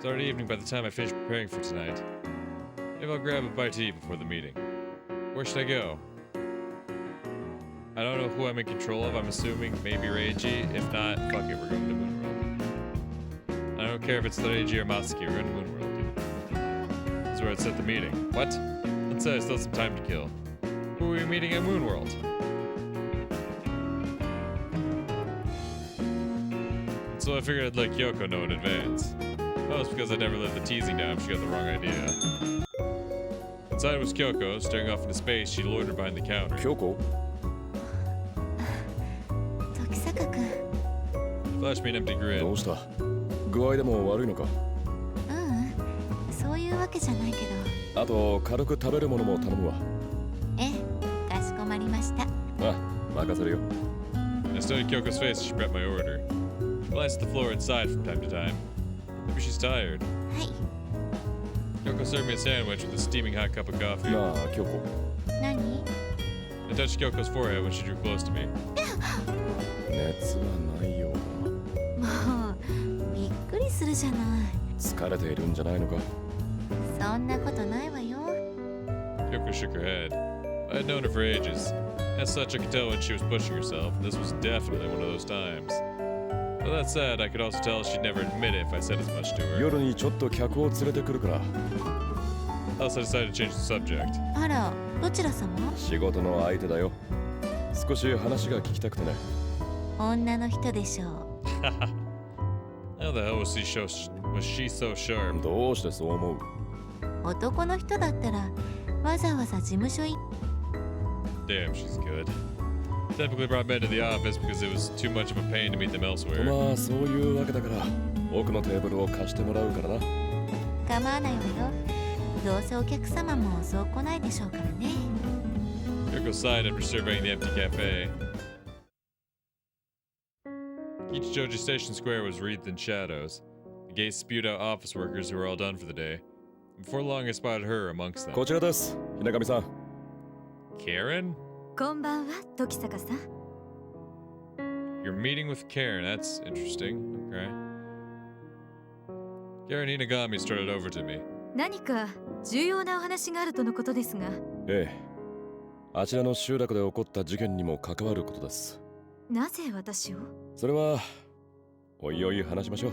It's already evening by the time I finish preparing for tonight. Maybe I'll grab a bite to eat before the meeting. Where should I go? I don't know who I'm in control of. I'm assuming maybe Reiji. If not, fuck it, we're going to Moonworld. I don't care if it's Reiji or Matsuki, we're going to Moonworld. This is where it's at the meeting. What? Let's say I still have some time to kill. Who are we meeting at Moonworld? So I figured I'd let Kyoko know in advance. Oh, it's because I never let the teasing down if she got the wrong idea. Inside was Kyoko, staring off into space. She loitered behind the counter. Kyoko? Flashed me an empty grin. どうした？具合でも悪いのか？そういうわけじゃないけど。あと軽く食べるものも頼むわ。ええ、かしこまりました。あ、任せるよ。I studied Kyoko's face as she prepped my order. I glanced at the floor inside from time to time. Maybe she's tired. はい。Kyoko served me a sandwich with a steaming hot cup of coffee. なあ、京子。何？ I touched Kyoko's forehead when she drew close to me. 熱はないようだ。もうびっくりするじゃない。疲れているんじゃないのか？そんなことないわよ。Kyoko shook her head. I had known her for ages. As such, I could tell when she was pushing herself. This was definitely one of those times. But that said, I could also tell she'd never admit it if I said as much to her. 夜にちょっと客を連れてくるから。Else I decided to change the subject. あら、どちら様？仕事の相手だよ。少し話が聞きたくてね。女の人でしょう。How the hell was she so sharp? どうしてそう思う？男の人だったらわざわざ事務所行っ Damn, she's good. Typically brought men to the office because it was too much of a pain to meet them elsewhere. まあそういうわけだから奥のテーブルを貸してもらうからな。構わないわよ。どうせお客様もそう来ないでしょうからね。Kyoko sighed after surveying the empty cafe. Kichijoji Station Square was wreathed in shadows. The gates spewed out office workers who were all done for the day. Before long, I spotted her amongst them. こちらです、ひなかみさん。Karen? こんばんは、時坂さん。You're meeting with Karen. That's interesting. Okay. Karen Hinagami strutted over to me. 何か重要なお話があるとのことですが。ええ。あちらの集落で起こった事件にも関わることです。なぜ私を？それはおいおい話しましょう。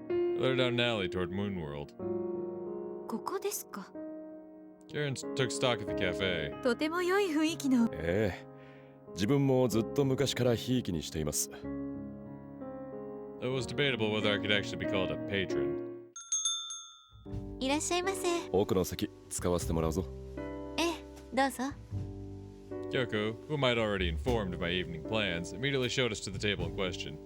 I led her down an alley toward Moonworld. ここですか？ Karen took stock of the cafe. とても良い雰囲気の。ええ。自分もずっと昔からひいきにしています。It was debatable whether I could actually be called a patron. いらっしゃいませ。奥の席使わせてもらうぞ。ええ、どうぞ。Kyoko, whom I'd already informed of my evening plans, immediately showed us to the table in question.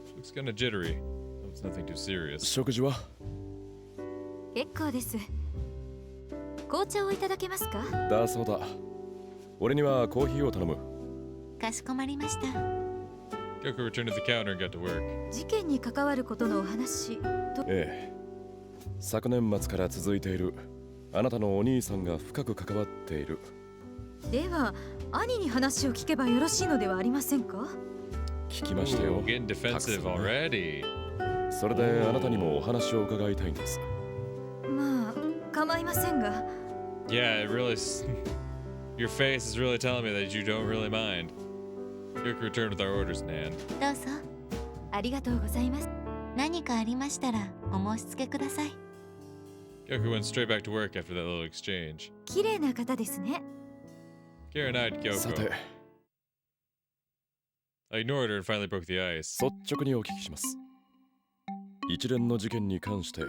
She looks kinda jittery. Hope it's nothing too serious. 食事は？結構です。紅茶をいただけますか？だそうだ。俺にはコーヒーを頼む。かしこまりました。Kyoko returned to the counter and got to work. 事件に関わることのお話と。ええ。昨年末から続いているあなたのお兄さんが深く関わっている。では、兄に話を聞けばよろしいのではありませんか？聞きましたよ。 Ooh, getting defensive already. それであなたにもお話を伺いたいんです。まあ、構いませんが。Yeah, it really. Your face is really telling me that you don't really mind. Kyoko returned with our orders in hand. どうぞ。ありがとうございます。何かありましたらお申し付けください。Kyoko went straight back to work after that little exchange. 綺麗な方ですね。Karen eyed さ Kyoko. て、 I ignored her and finally broke the ice. 率直にお聞きします。一連の事件に関して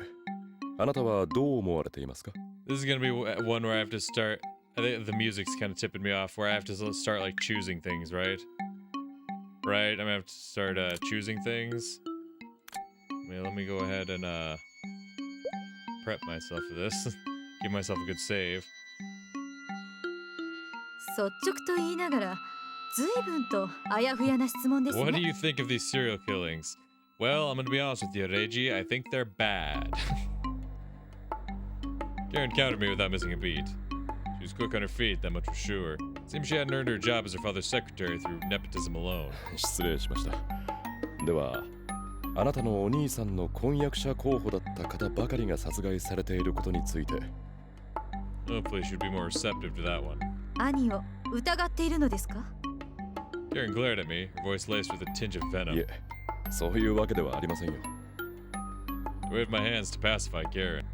あなたはどう思われていますか？ This is gonna be one where I have to start. I think the music's kind of tipping me off. Where I have to start like choosing things, right? Right. I'm gonna have to start choosing things. Let me go ahead and prep myself for this. Give myself a good save. 率直と言いながら、随分とあやふやな質問ですね。 What do you think of these serial killings? Well, I'm gonna be honest with you, Reiji. I think they're bad. Karen countered me without missing a beat. She was quick on her feet, that much was sure. Seems she hadn't earned her job as her father's secretary through nepotism alone. 失礼しました。では、あなたのお兄さんの婚約者候補だった方ばかりが殺害されていることについて。 Hopefully she'd be more receptive to that one. 兄を疑っているのですか？ Karen glared at me, her voice laced with a tinge of い venom. え、そういうわけではありませんよ。 I waved my hands to pacify Karen.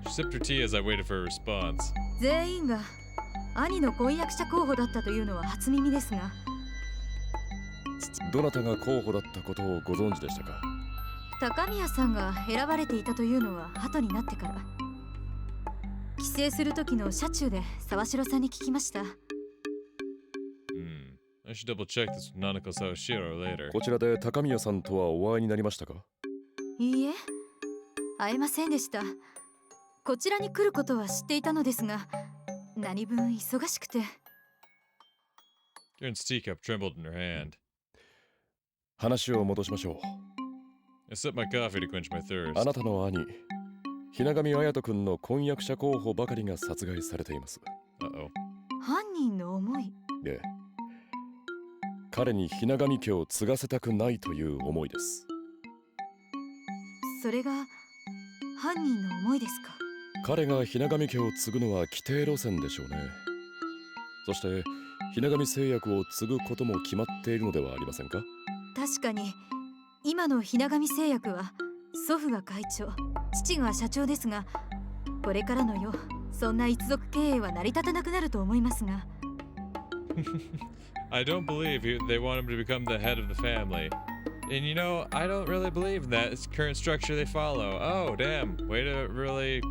She sipped her tea as I waited for a response. 全員が兄の婚約者候補だったというのは初耳ですが、どなたが候補だったことをご存知でしたか？高宮さんが選ばれていたというのは後になってから。帰省する時の車中で沢城さんに聞きました。I should double check this with Nanako Sawashiro later. こちらで高宮さんとはお会いになりましたか？いいえ、会えませんでした。こちらに来ることは知っていたのですが、何分忙しくて。Karen's teacup trembled in her hand. 話を戻しましょう。 I sipped my coffee to quench my thirst. あなたの兄、雛神隼人君の婚約者候補ばかりが殺害されています。 Uh-oh. 犯人の思い。ええ、彼に雛神家を継がせたくないという思いです。それが犯人の思いですか？彼が雛神家を継ぐのは規定路線でしょうね。そして雛神製薬を継ぐことも決まっているのではありませんか？確かに今の雛神製薬は祖父が会長、父が社長ですが、これからの世そんな一族経営は成り立たなくなると思いますが。I don't believe they want him to become the head of the family. And you know, I don't really believe in that current structure they follow. Oh, damn. Way to really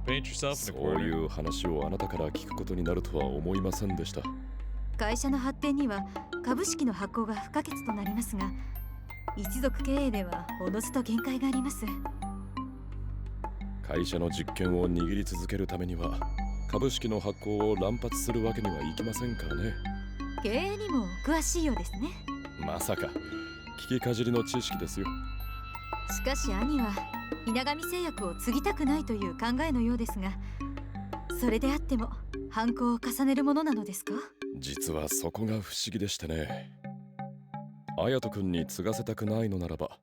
paint yourself in a そうい corner. う話をあなたから聞くことになるとは思いませんでした。会社の発展には株式の発行が不可欠となりますが、一族経営ではおのずと限界があります。会社の実権を握り続けるためには株式の発行を乱発するわけにはいきませんからね。経営にも詳しいようですね。まさか聞きかじりの知識ですよ。しかし兄は雛神製薬を継ぎたくないという考えのようですが、それであっても犯行を重ねるものなのですか？実はそこが不思議でしてね。隼人君に継がせたくないのならば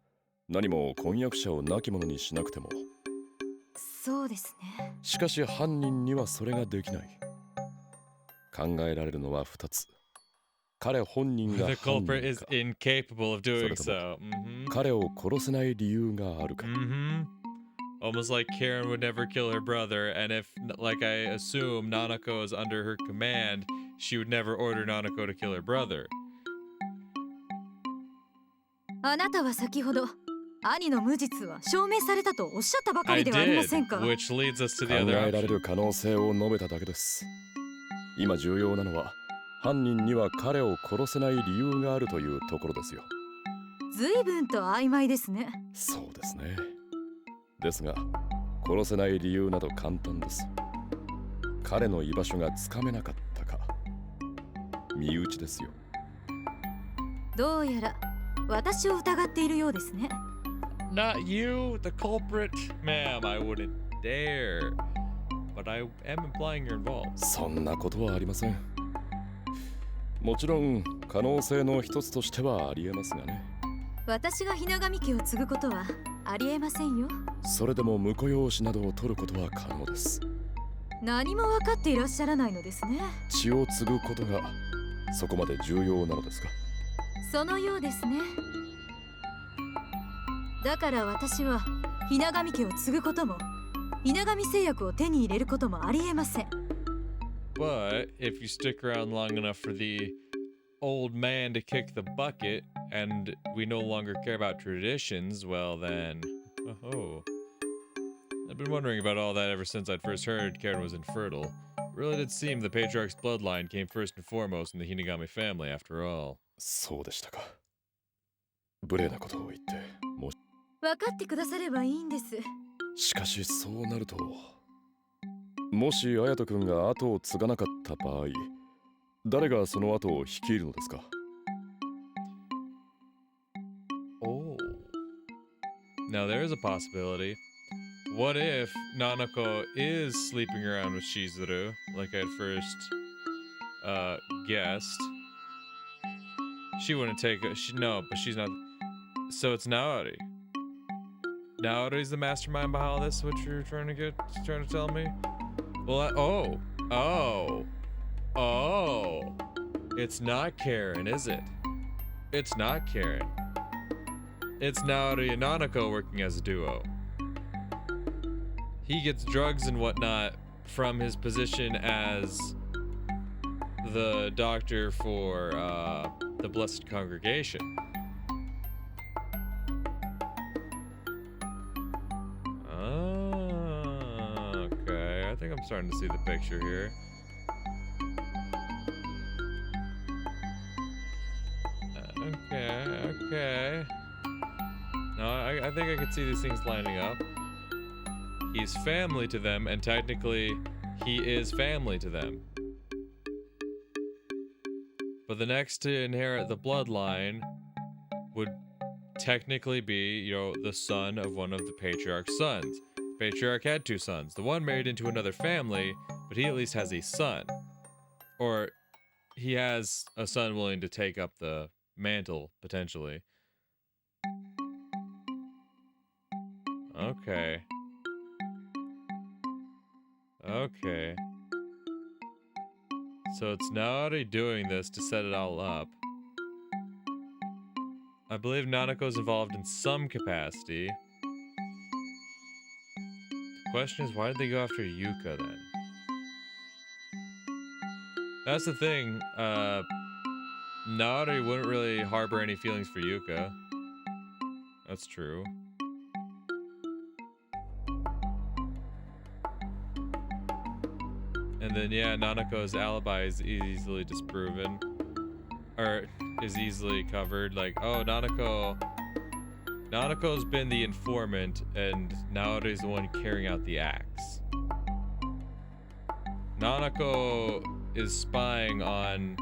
何も婚約者を亡き者にしなくても。そうですね。しかし犯人にはそれができない。考えられるのは2つ。彼本人が The 犯 culprit 人 is か、 incapable of doing それと so. Mm-hmm. 彼を殺せない理由があるか。 Mm-hmm. Almost like Karen would never kill her brother, and if, like I assume, Nanako is under her command, she would never order Nanako to kill her brother. あなたは先ほど兄の無実は証明されたとおっしゃったばか I りではありま did, せんか？ which leads us to 考 the え other られ option. る可能性を述べただけです。今重要なのは犯人には彼を殺せない理由があるというところですよ。随分と曖昧ですね。そうですね。ですが殺せない理由など簡単です。彼の居場所がつかめなかったか、身内ですよ。どうやら私を疑っているようですね。Not you, the culprit. Ma'am, I wouldn't dare. But I am implying you're involved. そんなことはありません。もちろん可能性の一つとしてはありえますがね。私が雛神家を継ぐことはありえませんよ。それでも婿養子などを取ることは可能です。何も分かっていらっしゃらないのですね。血を継ぐことがそこまで重要なのですか？そのようですね。だから私は雛神家を継ぐことも雛神製薬を手に入れることもありえません。 But if you stick around long enough for the old man to kick the bucket, and we no longer care about traditions, well then, oh. I've been wondering about all that ever since I'd first heard Karen was infertile. It really did seem the patriarch's bloodline came first and foremost in the Hinagami family, after all. そうでしたか。無礼なことを言ってもし。分かってくださればいいんです。しかしそうなると、もし隼人君が後を継がなかった場合、誰がその後を率いるのですか？ Oh. Now there is a possibility. What if Nanako is sleeping around with Shizuru, like I'd first guessed? She wouldn't take no, but she's not. So it's Naori. Naori's the mastermind behind all this? What you're trying to tell me? Well, oh, it's not Karen, is it? It's not Karen. It's Naori and Nanako working as a duo. He gets drugs and whatnot from his position as the doctor for the Blessed Congregation. Okay, I think I'm starting to see the picture here. Okay. No, I think I could see these things lining up. He's family to them, and technically, he is family to them. But the next to inherit the bloodline would technically be, you know, the son of one of the patriarch's sons. The patriarch had 2 sons. The one married into another family, but he at least has a son. Or he has a son willing to take up the mantle, potentially. Okay. So it's Naori doing this to set it all up. I believe Nanako's involved in some capacity. The question is, why did they go after Yuka then? That's the thing. Naori wouldn't really harbor any feelings for Yuka. That's true. And then, yeah, Nanako's alibi is easily disproven. Or is easily covered. Like, oh, Nanako's been the informant, and Naori's the one carrying out the acts. Nanako is spying on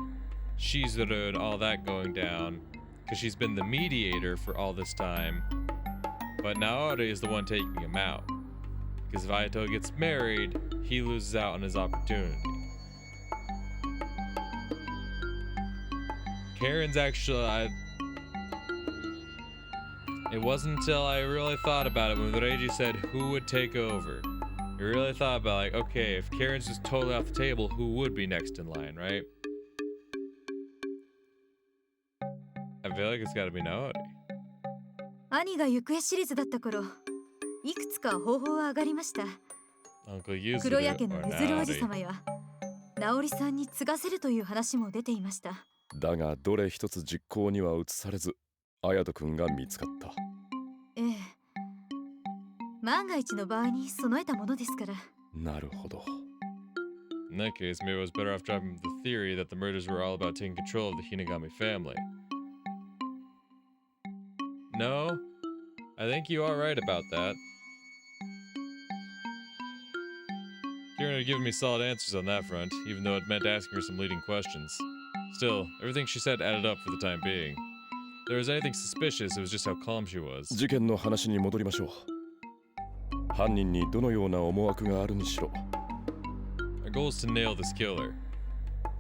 Shizuru and all that going down, because she's been the mediator for all this time. But Naori is the one taking him out. Because if Ayato gets married, he loses out on his opportunity. Karen's actually... It wasn't until I really thought about it when Reiji said who would take over. I really thought about, like, okay, if Karen's just totally off the table, who would be next in line, right? I feel like it's gotta be Naori. 兄が行方知れずだった頃、いくつか方法は上がりました。 Uncle Yuzuru 黒谷家の or ゆずるおじ Naori. 様や直りさんに継がせるという話も出ていました。だがどれ一つ実行には移されず、綾人君が見つかった。ええ。万が一の場合に備えたものですから。なるほど。In that case, maybe I was better off dropping the theory that the murders were all about taking control of the Hinagami family. No, I think you are right about that. Karen had given me solid answers on that front, even though it meant asking her some leading questions. Still, everything she said added up for the time being. If there was anything suspicious, it was just how calm she was. 事件の話に戻りましょう。犯人にどのような思惑があるにしろ。Our goal is to nail this killer.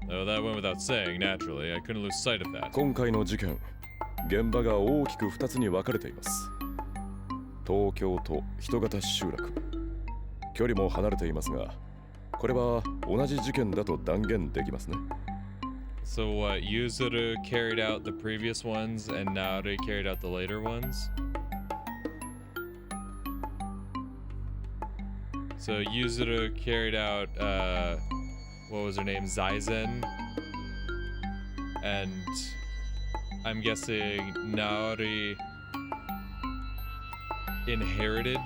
Though that went without saying, naturally, I couldn't lose sight of that. 今回の事件、現場が大きく2つに分かれています。東京と人型集落。距離も離れていますが、これは同じ事件だと断言できますね。So what, Yuzuru carried out the previous ones and Naori carried out the later ones? So Yuzuru carried out, what was her name, Zaizen? And I'm guessing Naori inherited,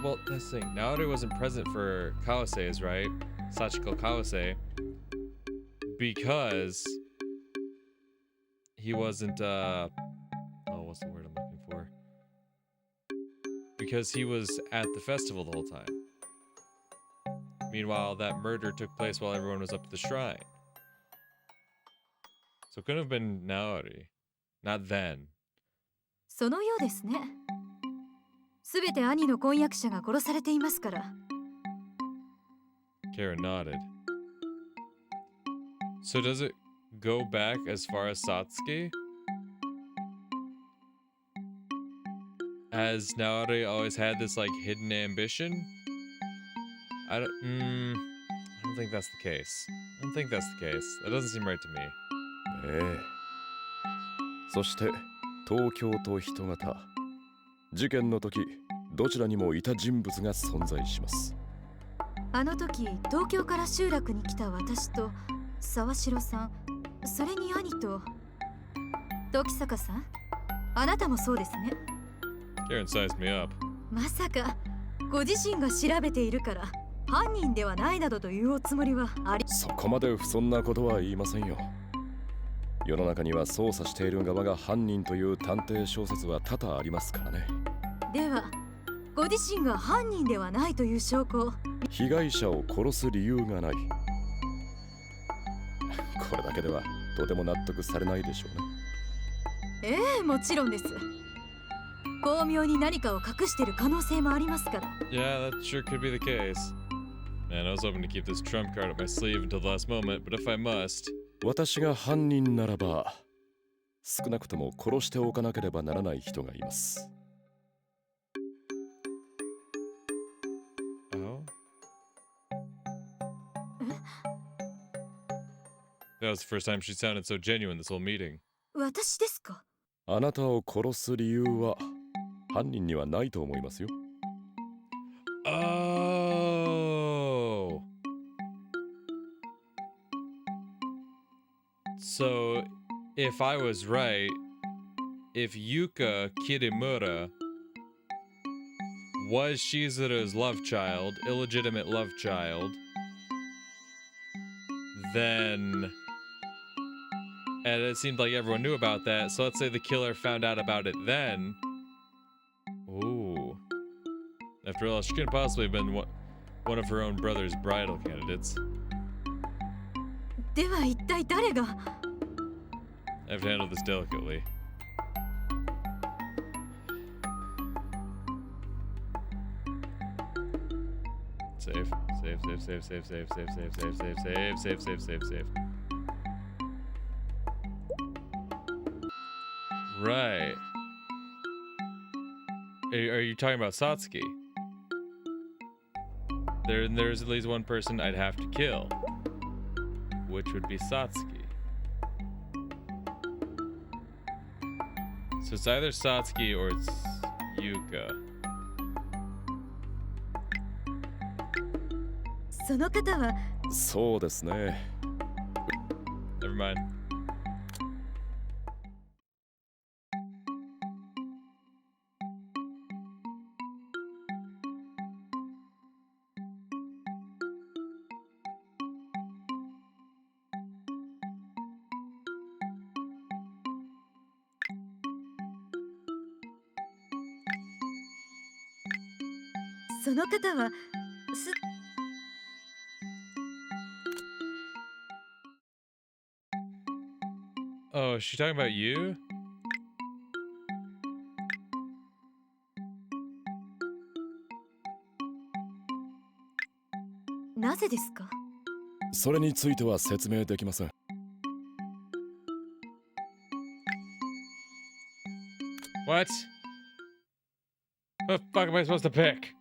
well, that's the thing, Naori wasn't present for Kawase's, right? Sachiko Kawase. Because he wasn't, what's the word I'm looking for? Because he was at the festival the whole time. Meanwhile, that murder took place while everyone was up at the shrine. So it couldn't have been Naori. Not then. そのようですね。すべて兄の婚約者が殺されていますから。Karen nodded. So does it go back as far as Satsuki? Has Naori always had this like hidden ambition? I don't think that's the case. I don't think that's the case. That doesn't seem right to me. ええ。そして東京と人型。事件の時どちらにもいた人物が存在します。あの時東京から集落に来た私と沢城さん、それに兄と時坂さん、あなたもそうですね。 Karen sized me up. まさかご自身が調べているから犯人ではないなどというおつもりはあり。そこまで不遜なことは言いませんよ。世の中には捜査している側が犯人という探偵小説は多々ありますからね。ではご自身が犯人ではないという証拠を。被害者を殺す理由がない。これだけではとても納得されないでしょうね。ええ、もちろんです。巧妙に何かを隠している可能性もありますから。 Yeah, that sure could be the case. Man, I was hoping to keep this trump card up my sleeve until the last moment, but if I must... 私が犯人ならば少なくとも殺しておかなければならない人がいます。 Oh? That was the first time she sounded so genuine this whole meeting. 私ですか？あなたを殺す理由は犯人にはないと思いますよ。 Oh! So, if I was right, if Yuka Kirimura was Shizura's love child, illegitimate love child, then... And it seemed like everyone knew about that, so let's say the killer found out about it then. Ooh. After all, she couldn't possibly have been one of her own brother's bridal candidates. では一体誰が？ I have to handle this delicately. Save. Save, save, save, save, save, save, save, save, save, save, save, save, save, save. Right. Are you talking about Satsuki? There's at least one person I'd have to kill, which would be Satsuki. So it's either Satsuki or it's Yuka. その方は。そうですね。 Never mind. So その方は。Oh, is she talking about you? なぜですか？それについては説明できません。 What? What the fuck am I supposed to pick?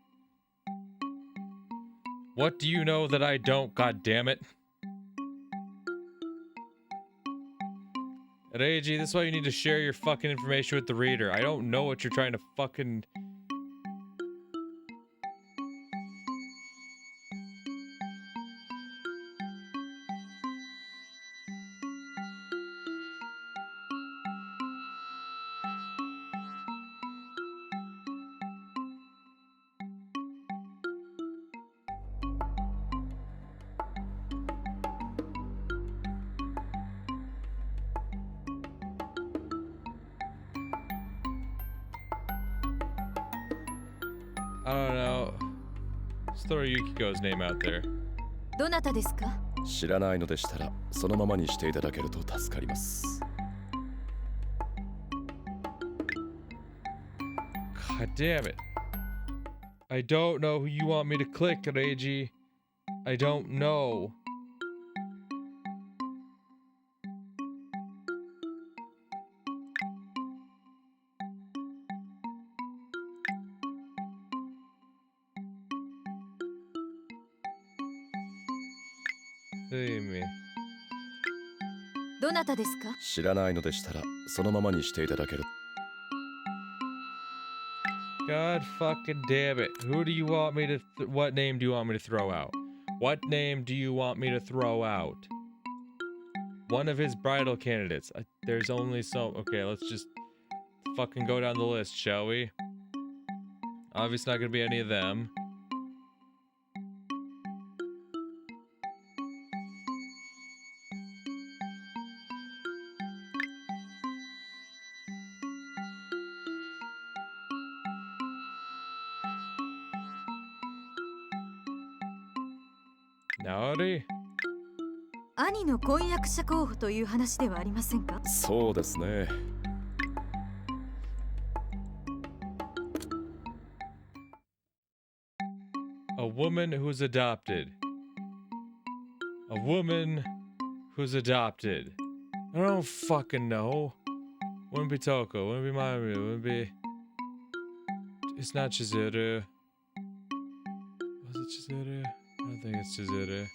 What do you know that I don't, god damn it? Reiji, this is why you need to share your fucking information with the reader. I don't know what you're trying to fucking... I don't know. Just throw Yukiko's name out there. どなたですか？知らないのでしたらそのままにしていただけると助かります。 God damn it. I don't know who you want me to click, Reiji. I don't know. See me. どなたですか？知らないのでしたらそのままにしていただける。 God fucking damn it. Who do you want me to what name do you want me to throw out? What name do you want me to throw out? One of his bridal candidates. There's only so okay, let's just fucking go down the list, shall we? Obviously not gonna be any of them. Naori? 兄の婚約者候補という話ではありませんか？そうですね。 A woman who's adopted. A woman who's adopted. I don't fucking know. Wouldn't be Toko, wouldn't be Maru, wouldn't be... It's not Chizuru. Was it Chizuru? I don't think it's Chizuru.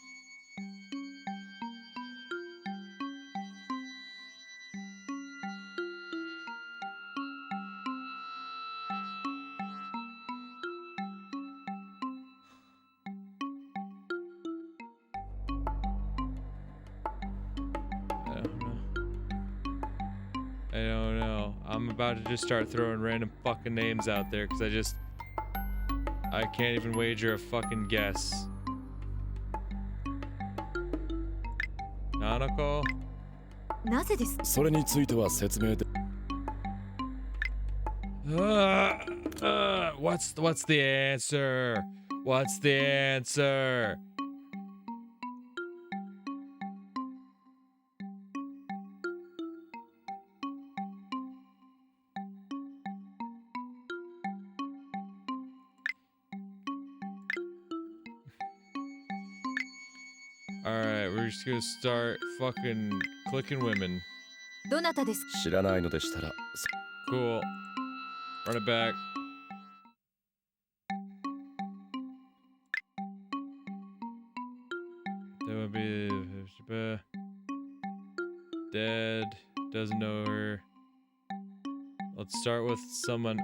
I don't know. I'm about to just start throwing random fucking names out there because I can't even wager a fucking guess. Nanako? なぜですか？それについては説明で。 What's the answer? What's the answer? Alright, we're just gonna start fucking clicking women. どなたですか？知らないのでしたら。 Cool. Run it back. That would be dead. Doesn't know her. Let's start with someone.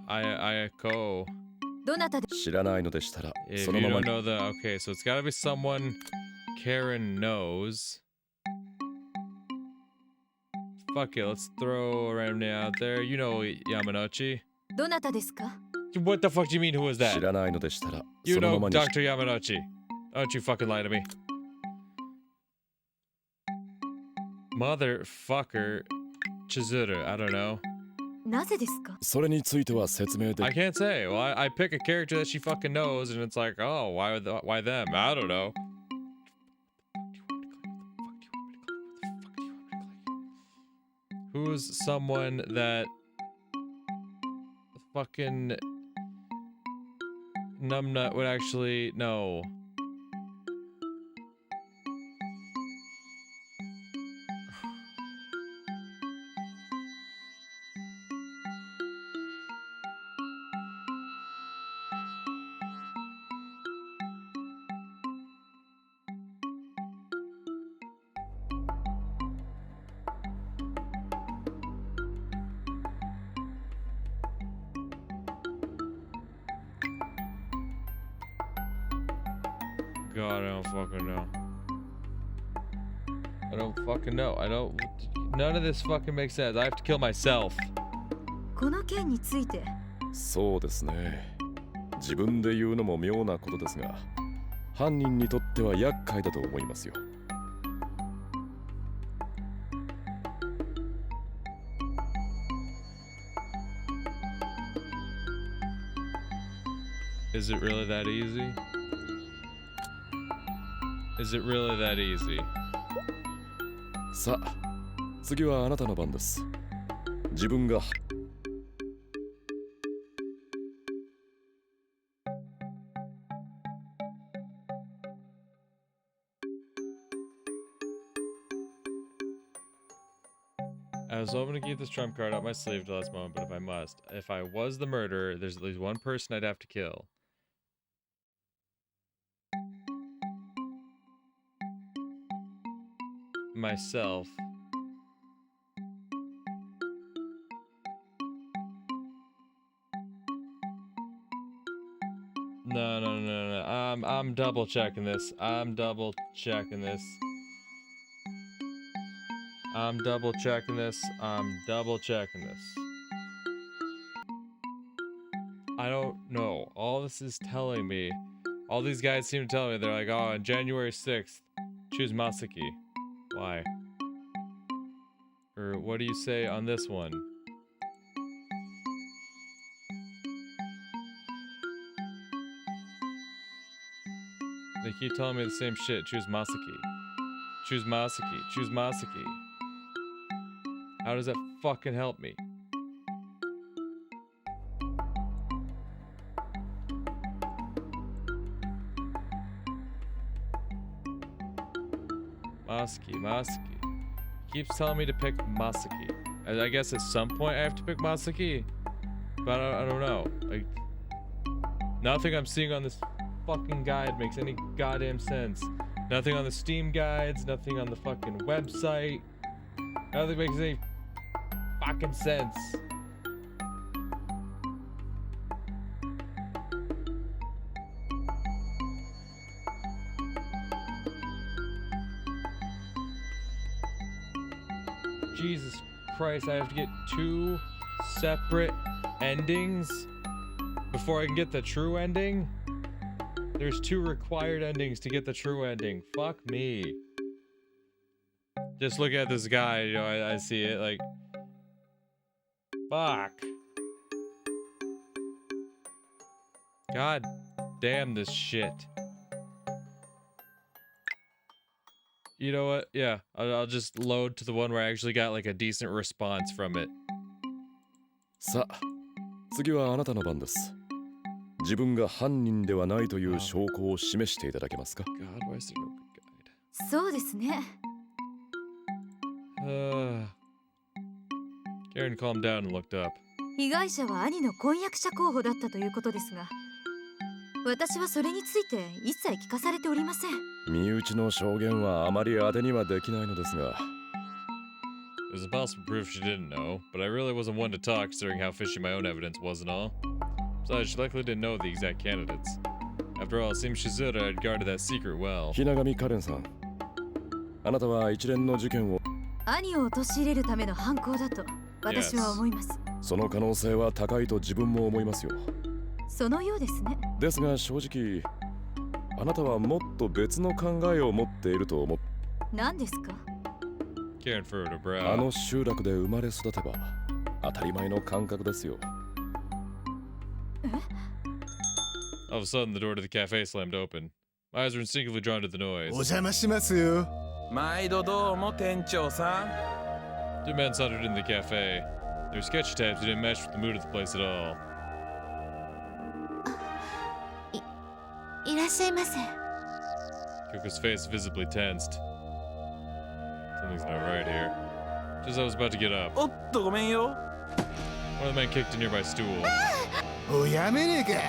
Ayako. どなたで？ 知らないのでしたら If そ you のまま don't に。 know the okay, so it's gotta be someone Karen knows. Fuck it, let's throw a random name out there. You know Yamanouchi. どなたですか？ What the fuck do you mean? Who was 知 that? らないのでしたら You その know ままにし Dr. Yamanouchi. Don't you fucking lie to me. Motherfucker. Chizuru, I don't know. なぜですか？それについては説明で。 I can't say. Well, I pick a character that she fucking knows, and it's like, oh, why them? I don't know. Who's someone that fucking numbnut would actually know? God, I don't fucking know. I don't fucking know. None of this fucking makes sense. I have to kill myself. この件について。そうですね。自分で言うのも妙なことですが、犯人にとっては厄介だと思いますよ。 Is it really that easy? Is it really that easy? さあ、次はあなたの番です。自分が I was hoping to keep this trump card up my sleeve till last moment, but if I must. If I was the murderer, there's at least one person I'd have to kill. myself. No. I'm double checking this. I'm double checking this. I'm double checking this. I don't know. All this is telling me. All these guys seem to tell me they're like, oh, on January 6th, choose Masaki. Why? Or what do you say on this one? They keep telling me the same shit. Choose Masaki. Choose Masaki. Choose Masaki. How does that fucking help me? Masaki. Keeps telling me to pick Masaki. I guess at some point I have to pick Masaki. But I don't know. Like, nothing I'm seeing on this fucking guide makes any goddamn sense. Nothing on the Steam guides, nothing on the fucking website. Nothing makes any fucking sense. Jesus Christ, I have to get 2 separate endings before I can get the true ending? There's 2 required endings to get the true ending. Fuck me. Just look at this guy, you know, I see it, like... Fuck. God damn this shit. You know what? Yeah, I'll just load to the one where I actually got like a decent response from it. さあ、次はあなたの番です。自分が犯人ではないという証拠を示していただけますか? God, why is there no good guide? そうですね。Karen calmed down and looked up. 被害者は兄の婚約者候補だったということですが、私はそれについて一切聞かされておりません。身内の証言はあまり当てにはできないのですが。There's impossible proof she didn't know, but I really wasn't one to talk considering how fishy my own evidence was and all. Besides, she likely didn't know the exact candidates. After all, it seems Shizura had guarded that secret well. ひながみカレンさん、あなたは一連の事件を兄を陥れるための犯行だと私は思います。その可能性は高いと自分も思いますよ。そのようですね。ですが正直、あなたはもっと別の考えを持っていると思う。何ですか? Karen furrowed her brow. あの集落で生まれ育てば当たり前の感覚ですよ。All of a sudden, the door to the cafe slammed open. My eyes were instinctively drawn to the noise. お邪魔しますよ。毎度どうも店長さん。Two men sauntered into the cafe. Their sketchy types didn't match with the mood of the place at all. いらっしゃいませ。 Kyoko's face visibly tensed. Something's not right here. Just as I was about to get up, おっとごめんよ。 one of the men kicked a nearby stool. おやめねえか。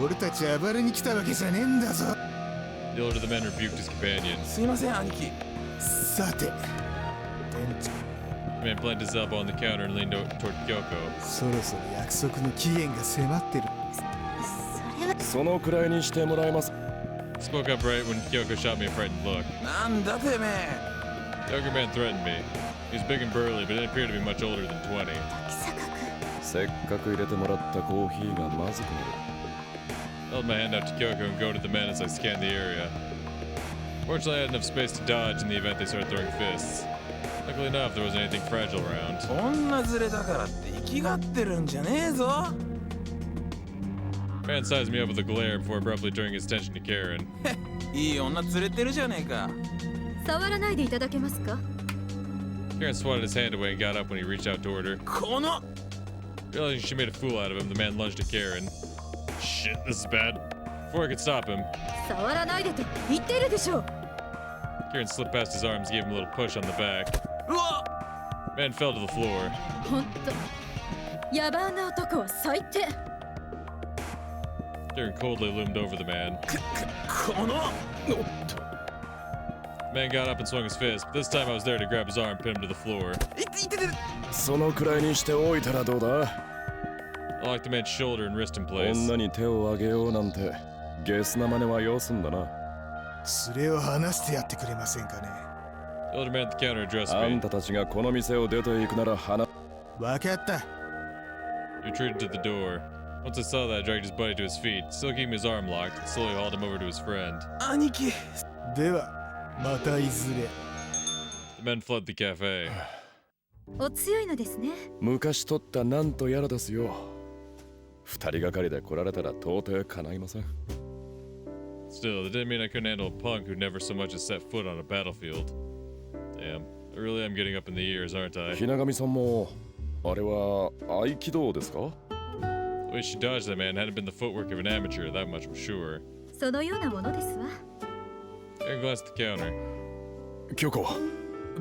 俺たち暴れに来たわけじゃねえんだぞ。 The older the man rebuked his companion. すいません兄貴。さて、店長。 The man planted his elbow on the counter and leaned toward Kyoko. そろそろ約束の期限が迫ってる。それはそのくらいにしてもらえます。 Spoke up right when Kyoko shot me a frightened look. なんだてめえ。 The younger man threatened me. He was big and burly, but didn't appear to be much older than 20. 時坂君。せっかく入れてもらったコーヒーがまずくなる。 I held my hand out to Kyoko and goaded the men as I scanned the area. Fortunately, I had enough space to dodge in the event they started throwing fists. Luckily enough, there wasn't anything fragile around. 女連れだからって生きがってるんじゃねえぞ。 The man sized me up with a glare before abruptly turning his attention to Karen. いい女連れてるじゃねえか。触らないでいただけますか? Karen swatted his hand away and got up when he reached out toward her. この Realizing she made a fool out of him, the man lunged at Karen. Shit, this is bad. Before I could stop him, 触らないでと言っているでしょう。 Karen slipped past his arms, gave him a little push on the back. うわ Man fell to the floor. 本当、野蛮な男は最低。 Karen coldly loomed over the man. この The Man got up and swung his fist, but this time I was there to grab his arm and pin him to the floor. そのくらいにしておいたらどうだ？ I locked the man's shoulder and wrist in place. 女に手をあげようなんてゲスな真似は要すんだな。連れを離してやってくれませんかね。 The older man at the counter addressed あ me. んたたちがこの店を出て行くなら話。わかった。 He retreated to the door. Once I saw that, I dragged his buddy to his feet, still keeping his arm locked, and slowly hauled him over to his friend. 兄貴。ではまたいずれ。 The men fled the cafe. お強いのですね。昔取ったなんとやらですよ。二人がかりで来られたら到底叶いません。 Still, that didn't mean I couldn't handle a punk who never so much as set foot on a battlefield. Damn, I really am getting up in the years, aren't I? ひながみさんもあれは合気道ですか？ The way she dodged that man hadn't been the footwork of an amateur, that much was sure. そのようなものですわ。 Aaron glanced at the counter. 京子、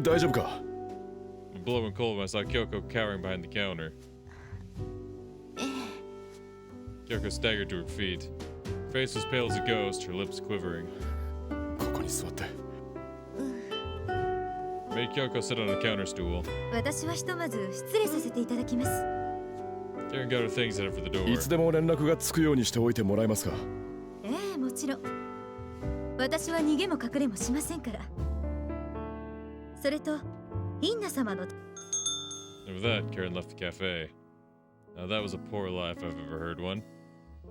大丈夫か？ My blood went cold when I saw Kyoko cowering behind the counter. Kyoko staggered to her feet. Her face was pale as a ghost, her lips quivering. ここに座って。Made Kyoko sit on a counter stool. 私はひとまず失礼させていただきます。 Aaron got her things headed for the い door. つでも連絡がつくようにしておいてもらえますか？ええ、もちろん。私は逃げも隠れもしませんから。それと、インナ様の。 And with that, Karen left the cafe. Now that was a poor lie if I've ever heard one.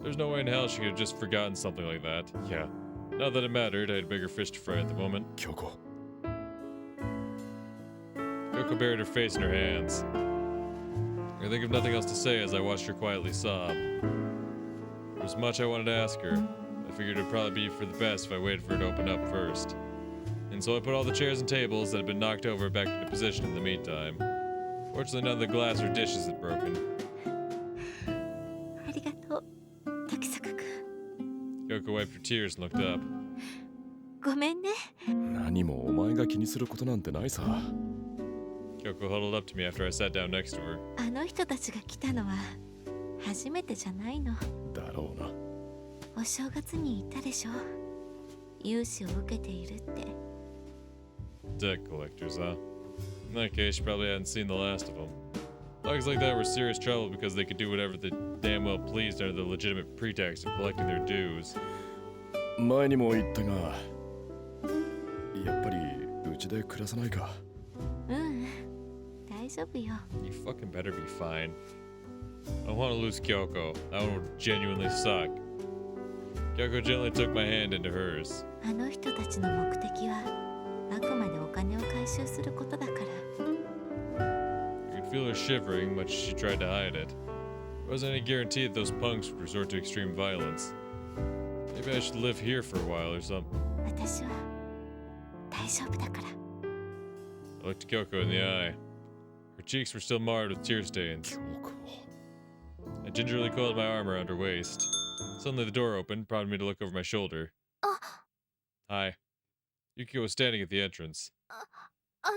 There's no way in hell she could have just forgotten something like that. Yeah. Not that it mattered, I had bigger fish to fry at the moment. 京子。 Kyoko buried her face in her hands. I could think of nothing else to say as I watched her quietly sob. There was much I wanted to ask her. I figured it'd probably be for the best if I waited for her to open up first. And so I put all the chairs and tables that had been knocked over back into position in the meantime. Fortunately, none of the glass or dishes had broken. ありがとう滝坂くん。 Kyoko wiped her tears and looked up. ごめんね。何もお前が気にすることなんてないさ。 Kyoko huddled up to me after I sat down next to her. あの人たちが来たのは初めてじゃないの。だろうな。お正月に言ったでしょ。融資を受けているって。 Debt collectors, huh? In that case, you probably hadn't seen the last of them. Dogs like that were serious trouble because they could do whatever they damn well pleased under the legitimate pretext of collecting their dues. 前にも言ったが、やっぱりうちで暮らさないか。うん、大丈夫よ。 You fucking better be fine. I don't want to lose Kyoko. That one would genuinely suck. Kyoko gently took my hand into hers. あの人たちの目的はあくまでお金を回収することだから。 I could feel her shivering much as she tried to hide it. There wasn't any guarantee that those punks would resort to extreme violence. Maybe I should live here for a while or something. 私は大丈夫だから。 I looked Kyoko in the eye. Her cheeks were still marred with tear stains. 京子。 I gingerly coiled my arm around her waist. Suddenly the door opened, prompting me to look over my shoulder. あ、 Hi. Yukiko was standing at the entrance. お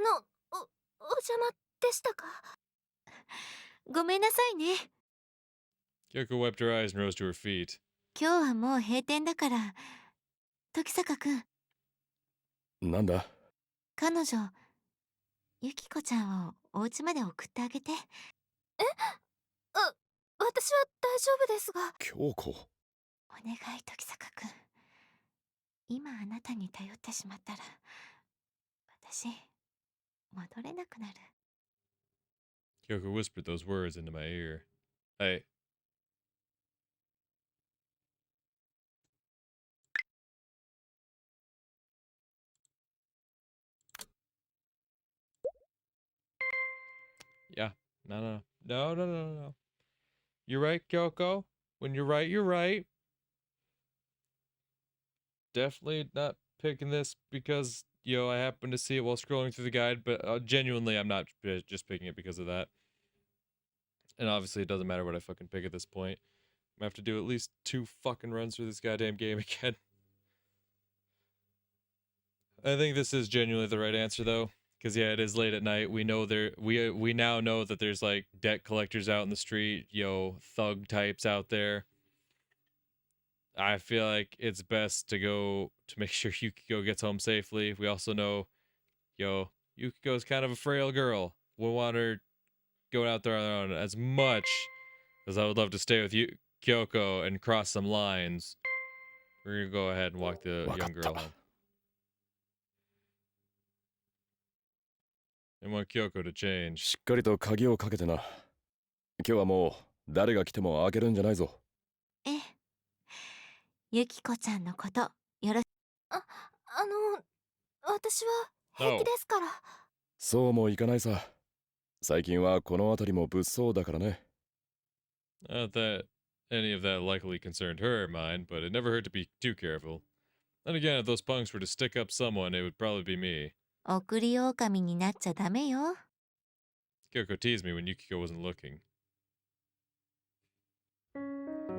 邪魔でしたか。ごめんなさいね。 Kyoko wiped her eyes and rose to her feet. 今日はもう閉店だから。時坂くん、なんだ？彼女、ゆきこちゃんをお家まで送ってあげて。え？私は大丈夫ですが。京子。お願い、時坂くん。今あなたに頼ってしまったら、私、戻れなくなる。 Kyoko whispered those words into my ear. Hey. Yeah. No. You're right, Kyoko. When you're right, you're right. Definitely not picking this because, I happened to see it while scrolling through the guide, but genuinely, I'm not just picking it because of that. And obviously, it doesn't matter what I fucking pick at this point. I'm gonna have to do at least 2 fucking runs through this goddamn game again. I think this is genuinely the right answer, though. Because, yeah, it is late at night. We know we now know that there's, like, debt collectors out in the street. Thug types out there. I feel like it's best to go to make sure Yukiko gets home safely. We also know, Yukiko's kind of a frail girl. We'll want her going out there on her own as much as I would love to stay with Kyoko and cross some lines. We're gonna go ahead and walk the young girl home. I want Kyoko to change. しっかりと鍵をかけてな。今日はもう誰が来ても開けるんじゃないぞ。ええ。ユキコちゃんのことよろし私は平気ですから。そうもいかないさ。最近はこの辺りも物騒だからね。Not that any of that likely concerned her or mine, but it never hurt to be too careful. And again, if those punks were to stick up someone, it would probably be me. 送り狼になっちゃダメよ。Kyoko teased me when Yukiko wasn't looking.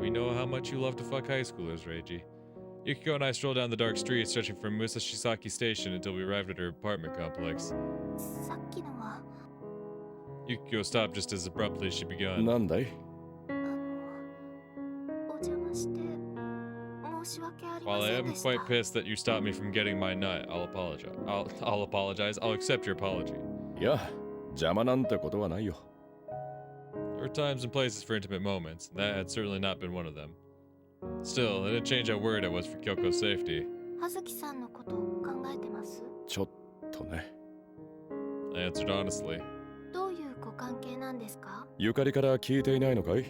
We know how much you love to fuck high schoolers, Reiji. Yukiko and I strolled down the dark streets, stretching from Musashisaki Station until we arrived at her apartment complex. さっきのは Yukiko stopped just as abruptly as she begun. なんだい？お邪魔して申し訳あり While ま I せん am でした。 quite pissed that you stopped me from getting my nut, I'll apologize. I'll apologize. I'll accept your apology. いや、邪魔なんてことはないよ。There were times and places for intimate moments, and that had certainly not been one of them. Still, it didn't change how worried I was for Kyoko's safety. 葉月さんのこと考えてます？ちょっとね。I answered honestly. どういうご関係なんですか？ゆかりから聞いていないのかい？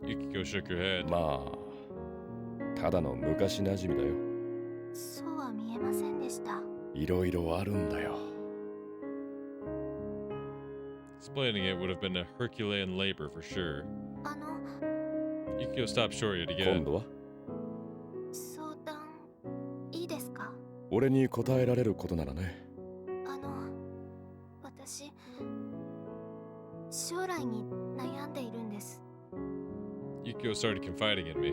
Yukiko shook her head. まあ、ただの昔馴染みだよ。そうは見えませんでした。いろいろあるんだよ。Explaining it would have been a Herculean labor for sure. あの、 Yukiko stopped short yet 今 again. 度は相談いいですか？俺に答えられることならね。私、将来に悩んでいるんです。Yukiko started confiding in me.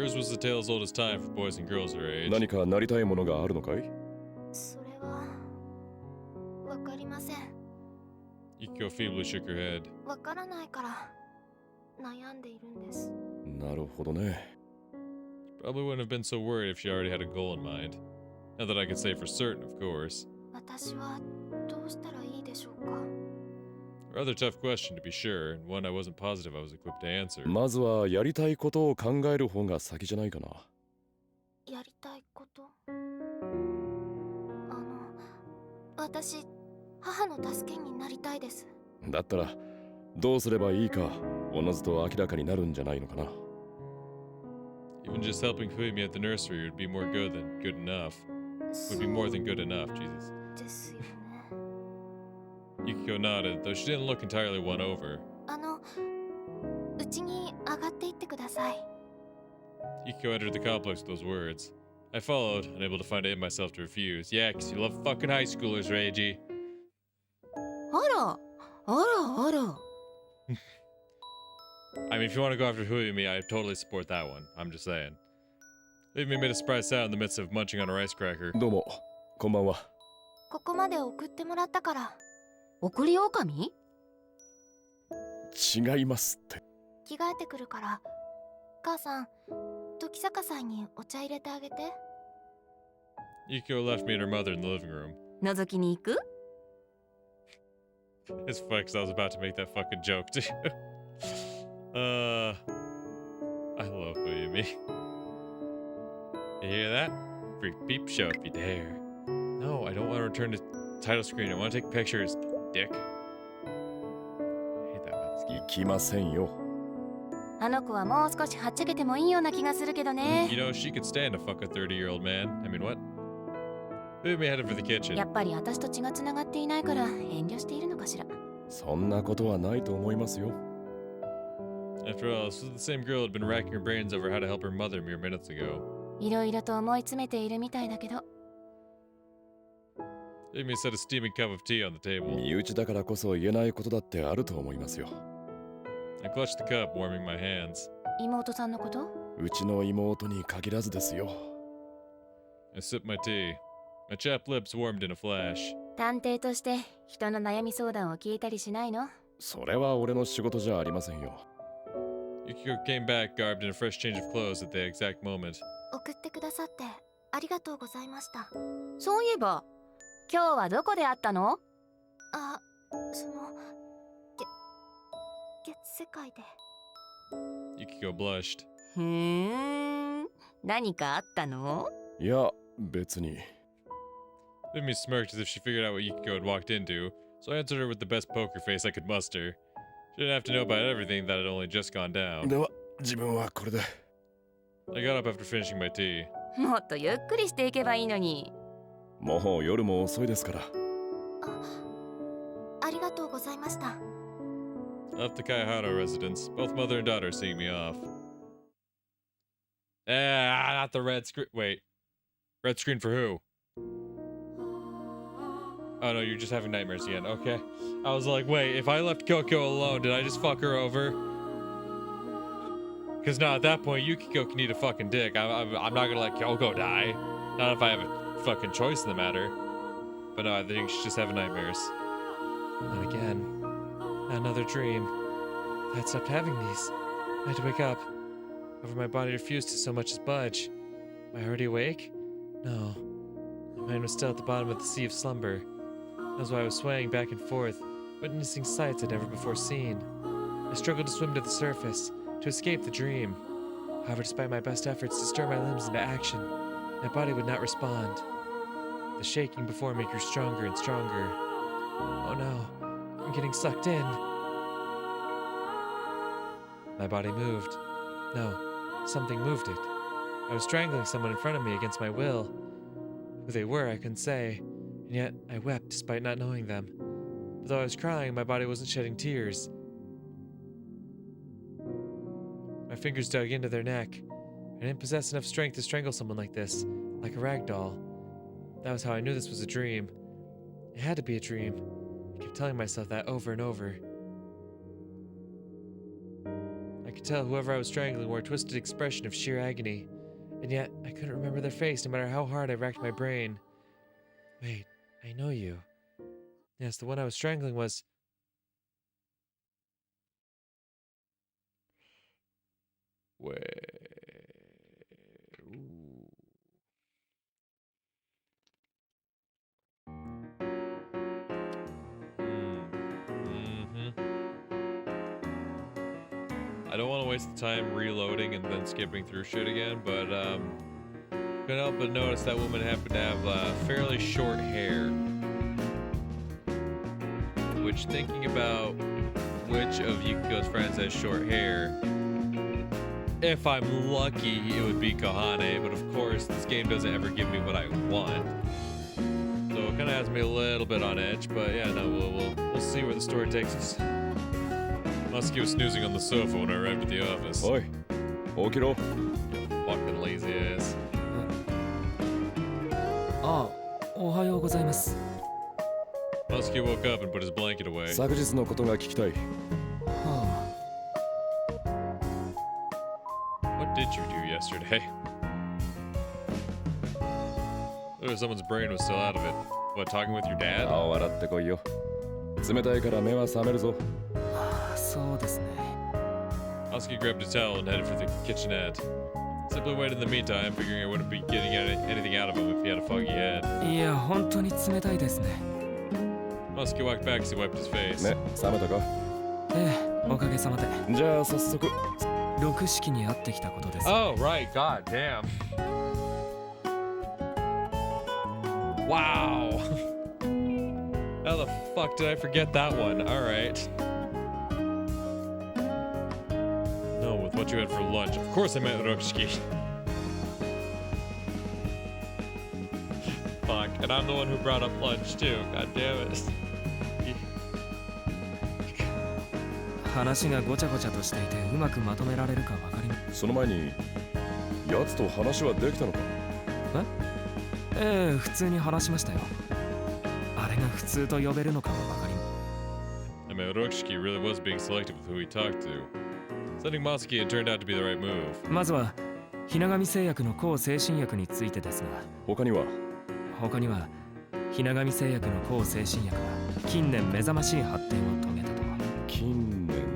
Hers was the tale as old as time for boys and girls her age. 何かなりたいものがあるのかい？それは、わかりません。Yukiko feebly shook her head. わからないから悩んでいるんです。なるほどね。 Probably wouldn't have been so worried if she already had a goal in mind. Not that I could say for certain, of course. 私はどうしたらいいでしょうか？ A rather tough question to be sure, and one I wasn't positive I was equipped to answer. まずはやりたいことを考える方が先じゃないかな。やりたいこと？私、母の助けになりたいです。だったらどうすればいいかおのずと明らかになるんじゃないのかな。 Even just helping Fumi at the nursery would be more good than good enough. Would be more than good enough, Jesus. ですよね。 Yukiko nodded, though she didn't look entirely won over. うちに上がっていってください。 Yukiko entered the complex with those words. I followed, unable to find it in myself to refuse. Yeah, 'cause you love fucking high schoolers, Reiji. あら。 I mean, if you want to go after Fumi, I totally support that one. I'm just saying. Fumi made a surprised sound in the midst of munching on a rice cracker. どうも、こんばんは。ここまで送ってもらったから。送り狼？違いますって。着替えてくるから。母さん、時坂さんにお茶入れてあげて。 Yukiko left me and her mother in the living room. 覗きに行く？ It's funny 'cause I was about to make that fucking joke too. I love Fumi. You hear that? Free peep show if you dare. No, I don't want to return to title screen. I want to take pictures, dick. I hate that about this 行きませんよ。あの子はもう少しはっちゃけてもいいような気がするけど game. ね。 You know, she could stand to fuck a 30-year-old man. I mean, what? Fumi headed for the kitchen. やっぱり私と血がつながっていないから遠慮しているのかしら。そんなことはないと思いますよ。 After all, this was the same girl who had been racking her brains over how to help her mother mere minutes ago. いろいろと思い詰めているみたいだけど。Fumi set a steaming cup of tea on the table. 身内だからこそ言えないことだってあると思いますよ。 I clutched the cup, warming my hands. 妹さんのこと？うちの妹に限らずですよ。 I sipped my tea. My chapped lips warmed in a flash. 探偵として人の悩み相談を聞いたりしないの？それは俺の仕事じゃありませんよ。Yukiko came back garbed in a fresh change of clothes at the exact moment. 送ってくださってありがとうございました。そういえば今日はどこで会ったの？あ、その月世界で。Yukiko blushed. 何かあったの？いや、別に。Mimi smirked as if she figured out what Yukiko had walked into, so I answered her with the best poker face I could muster. She didn't have to know about everything that had only just gone down. では、自分はこれで。I got up after finishing my tea. もっとゆっくりしていけばいいのに。もう夜も遅いですから。ありがとうございました。I left the Kaihara residence, both mother and daughter seeing me off. Not the red screen. Wait. Red screen for who? Oh no, you're just having nightmares again. Okay. I was like, wait, if I left Kyoko alone, did I just fuck her over? Because now at that point, Yukiko can eat a fucking dick. I'm not gonna let Kyoko die. Not if I have a fucking choice in the matter. But no, I think she's just having nightmares. Not again. Not another dream. I had stopped having these. I had to wake up. However, my body refused to so much as budge. Am I already awake? No. My mind was still at the bottom of the sea of slumber. That was why I was swaying back and forth, witnessing sights I'd never before seen. I struggled to swim to the surface, to escape the dream. However, despite my best efforts to stir my limbs into action, my body would not respond. The shaking before me grew stronger and stronger. Oh no, I'm getting sucked in. My body moved. No, something moved it. I was strangling someone in front of me against my will. Who they were, I couldn't say, and yet I wept despite not knowing them. But though I was crying, my body wasn't shedding tears. My fingers dug into their neck. I didn't possess enough strength to strangle someone like this, like a rag doll. That was how I knew this was a dream. It had to be a dream. I kept telling myself that over and over. I could tell whoever I was strangling wore a twisted expression of sheer agony, and yet I couldn't remember their face no matter how hard I racked my brain. Wait, I know you. Yes, the one I was strangling was... Wait... Ooh. I don't want to waste the time reloading and then skipping through shit again, but couldn't help but notice that woman happened to have fairly short hair. Which, thinking about which of Yukiko's friends has short hair, if I'm lucky, it would be Kohane, but of course, this game doesn't ever give me what I want. So it kind of has me a little bit on edge, but yeah, no, we'll see where the story takes us. Muskie was snoozing on the sofa when I arrived at the office. Oi, Okiro. You fucking lazy ass. ああ、おはようございます。 Muskie woke up and put his blanket away. 昨日のことが聞きたい。は What did you do yesterday? Look, someone's brain was still out of it. What, talking with your dad? 顔洗ってこいよ。冷たいから目は覚めるぞ。あ、そうですね。 Muskie grabbed a towel and headed for the kitchenette. Simply waited in the meantime, figuring I wouldn't be getting anything out of him if he had a foggy head. いや、本当に冷たいですね。 Muskie walked back as he wiped his face. ね、覚めたか？ええ、おかげさまで。じゃあ早速。六式に会ってきたことです。Oh, right. God damn. Wow. How the fuck did I forget that one? Alright. No, with what you had for lunch. Of course I meant Rokshiki. Fuck. And I'm the one who brought up lunch too. God damn it. 話がごちゃごちゃとしていてうまくまとめられるかわかりません。その前に、奴と話はできたのか？ええ、普通に話しましたよ。あれが普通と呼べるのかはわかりません。 I mean, Rokshiki really was being selective with who he talked to. Sending Muskie had turned out to be the right move. まずは、ひながみ製薬の抗精神薬についてですが、他には、ひながみ製薬の抗精神薬が近年目覚ましい発展を遂げたと。近年。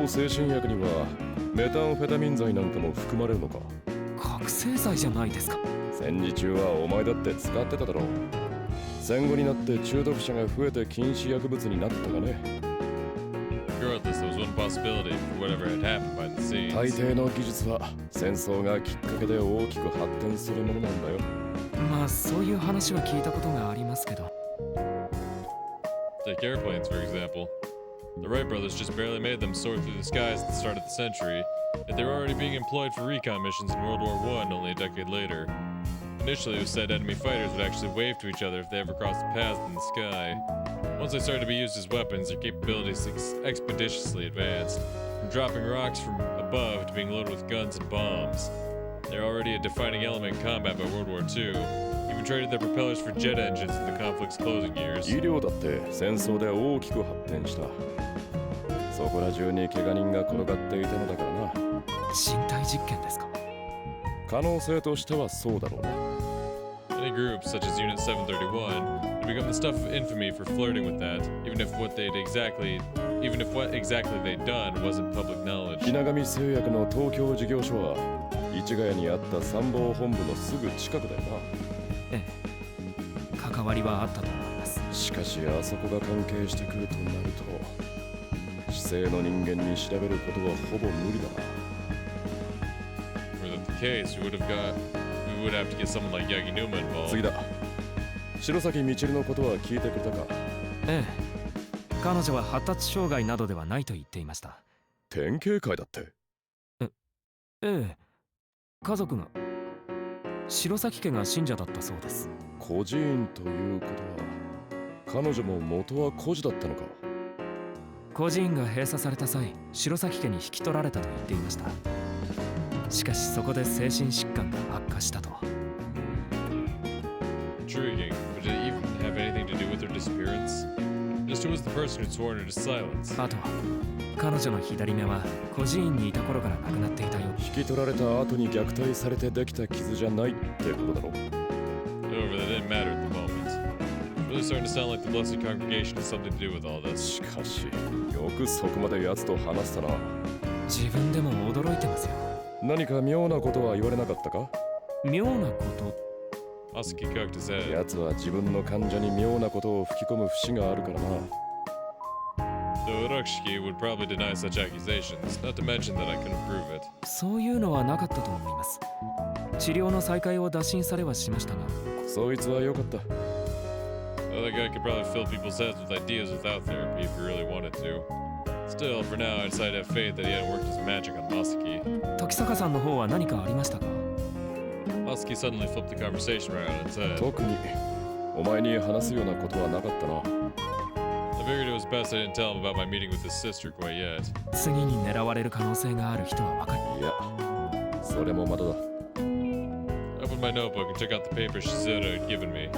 抗精神薬にはメタンフェタミン剤なんかも含まれるのか。覚醒剤じゃないですか。戦時中はお前だって使ってただろう。戦後になって中毒者が増えて禁止薬物になったがね。Regardless, there was one possibility for whatever had happened by the scenes. 大抵の技術は戦争がきっかけで大きく発展するものなんだよ。まあそういう話は聞いたことがありますけど。Take airplanes, for example. The Wright brothers just barely made them soar through the skies at the start of the century, yet they were already being employed for recon missions in World War I only a decade later. Initially, it was said enemy fighters would actually wave to each other if they ever crossed paths in the sky. Once they started to be used as weapons, their capabilities expeditiously advanced, from dropping rocks from above to being loaded with guns and bombs. They're already a defining element in combat by World War II, even traded their propellers for jet engines in the conflict's closing years. 医療だって戦争で大きく発展した。そこら中に怪我人が転がっていたのだからな。身体実験ですか。可能性としてはそうだろうな。Many groups, such as Unit 731, had become the stuff of infamy for flirting with that, even if what exactly they'd done wasn't public knowledge. ひながみ製薬の東京事業所は市ヶ谷にあった参謀本部のすぐ近くだよな。ええ、関わりはあったと思います。しかしあそこが関係してくるとなると、市政の人間に調べることはほぼ無理だな。Were that the case, we would have to get someone like Yaginuma involved. 次だ。白崎みちるのことは聞いてくれたか。ええ、彼女は発達障害などではないと言っていました。典型会だって。ええ、家族が白崎家が信者だったそうです。孤児院ということは彼女も元は孤児だったのか。孤児院が閉鎖された際、白崎家に引き取られたと言っていました。しかしそこで精神疾患が悪化したと。Intriguing, but did it even have anything to do with her disappearance? Just who was the person who'd sworn her to silence? あとは彼女の左目は孤児院にいた頃からなくなっていたよう。引き取られた後に虐待されてできた傷じゃないってことだろ。However, that didn't matter at the moment. Really starting to sound like the Blessed Congregation has something to do with all this. しかし、よくそこまで奴と話したな。自分でも驚いてますよ。何か妙なことは言われなかったか？妙なこと？ Asuki cocked his head. 奴は自分の患者に妙なことを吹き込む節があるからな。Though Urokshiki would probably deny such accusations, not to mention that I couldn't prove it. そういうのはなかったと思います。治療の再開を打診されはしましたが。そいつは良かった。Though that guy could probably fill people's heads with ideas without therapy if he really wanted to. Still, for now, I decided to have faith that he hadn't worked his magic on Masaki. 時坂さんの方は何かありましたか？ Masaki suddenly flipped the conversation around and said, 特にお前に話すようなことはなかったな。I figured it was best I didn't tell him about my meeting with his sister quite yet. 次に狙われる可能性がある人は分かる。いや、それもまだだ。I opened my notebook and took out the paper Shizuru had given me.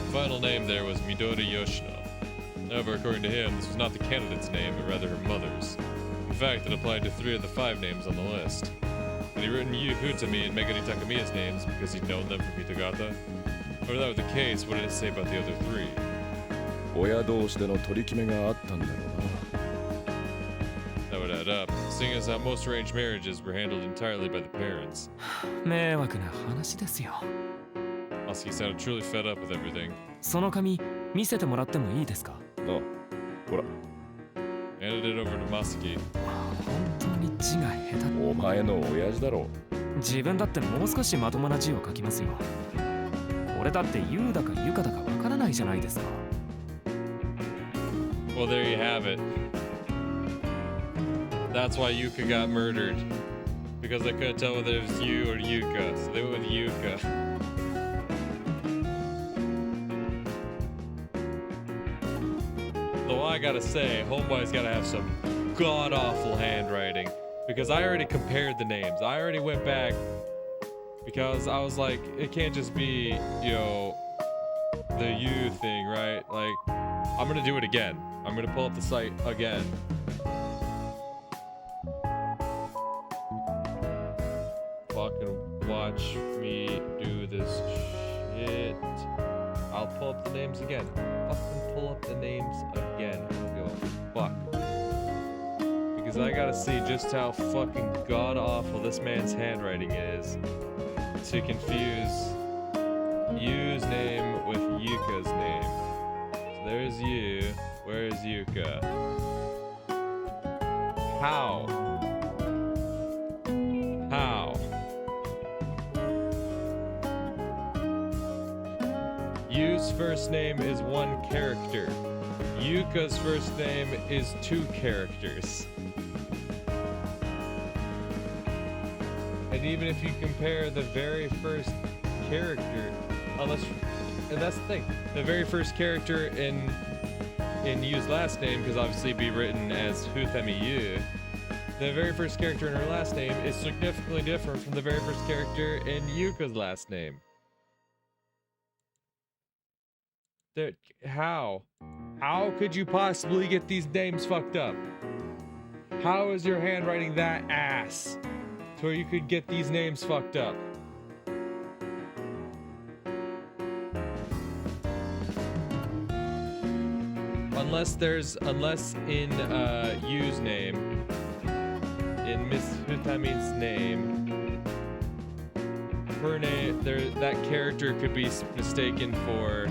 The final name there was Midori Yoshino. However, according to him, this was not the candidate's name, but rather her mother's. In fact, it applied to 3 of the 5 names on the list. Had he written Yu Hutami and Megari Takamiya's names because he'd known them from Hitagata? Or if that was the case, what did it say about the other 3? 親同士での取り決めがあったんだろうな。That would add up, seeing as how most arranged marriages were handled entirely by the parents. 迷惑な話ですよ。Asuki sounded truly fed up with everything. その紙見せてもらってもいいですか？なあ、ほら。Handed it over to Masaki. 本当に字が下手。お前の親父だろ。自分だってもう少しまともな字を書きますよ。俺だってユウだかユカだかわからないじゃないですか。Well, there you have it. That's why Yuka got murdered. Because I couldn't tell whether it was you or Yuka, so they went with Yuka. Though I gotta say, Homeboy's gotta have some god-awful handwriting. Because I already compared the names. I already went back. Because I was like, it can't just be, you know, the you thing, right? Like, I'm gonna do it again. I'm gonna pull up the site again. Fucking watch me do this shit I'll pull up the names again. Fucking pull up the names again. I don't give a fuck. Because I gotta see just how fucking god-awful this man's handwriting is to confuse Yu's name with Yuka's name. So there's Yu. Where's Yuka? How? How? Yu's first name is one character. Yuka's first name is 2 characters. And even if you compare the very first character, and that's the thing, the very first character in Yu's last name, because obviously it'd be written as Huthemi Yu, the very first character in her last name is significantly different from the very first character in Yuka's last name. How? How could you possibly get these names fucked up? How is your handwriting that ass to where you could get these names fucked up? Unless in Yu's name, in Miss Hutami's name, her name, that character could be mistaken for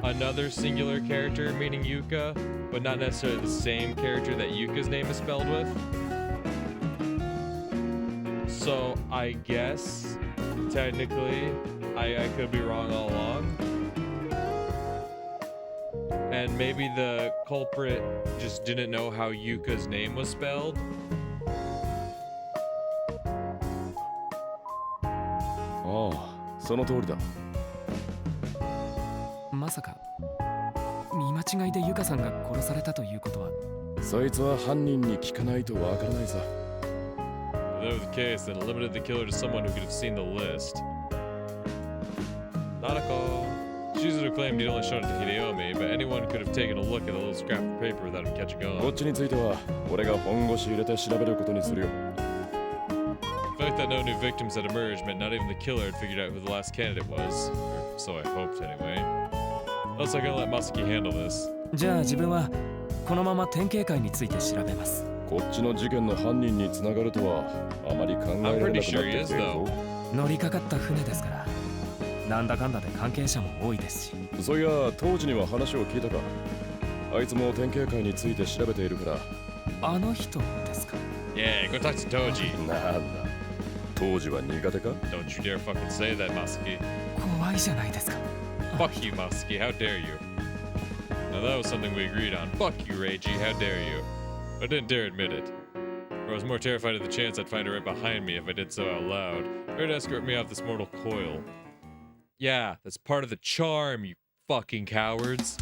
another singular character, meaning Yuka, but not necessarily the same character that Yuka's name is spelled with. So I guess, technically, I could be wrong all along. And maybe the culprit just didn't know how Yuka's name was spelled. Oh, その通りだ。まさか見間違いでユカさんが殺されたということは。そいつは犯人に聞かないとわからないさ。If that was the case, then limited the killer to someone who could have seen the list. Nanako. Shizuru claimed he'd only shown it to Hideyomi, but anyone could have taken a look at a little scrap of paper without him catching こっ on. ちについては俺が本腰入れて調べることにするよ。The fact that no new victims had emerged meant not even the killer had figured out who the last candidate was. Or so I hoped, anyway. Else I'm gonna let Masaki handle this. じゃあ自分はこのまま典型会について調べます。こっちの事件の犯人に繋がるとはあまり考えられなくなってきているぞ。乗りかかった船ですから、なんだかんだで関係者も多いですし。そういや当時には話を聞いたか。あいつも典型会について調べているから。あの人ですか。Yeah, go talk to Toji. なんだ。当時は苦手か Don't you dare fucking say that, Masaki. 怖いじゃないですか。Fuck you, Masaki, how dare you. Now that was something we agreed on. Fuck you, Reiji, how dare you. I didn't dare admit it. Or I was more terrified of the chance I'd find her right behind me if I did so out loud. Or to escort me off this mortal coil. Yeah, that's part of the charm, you fucking cowards.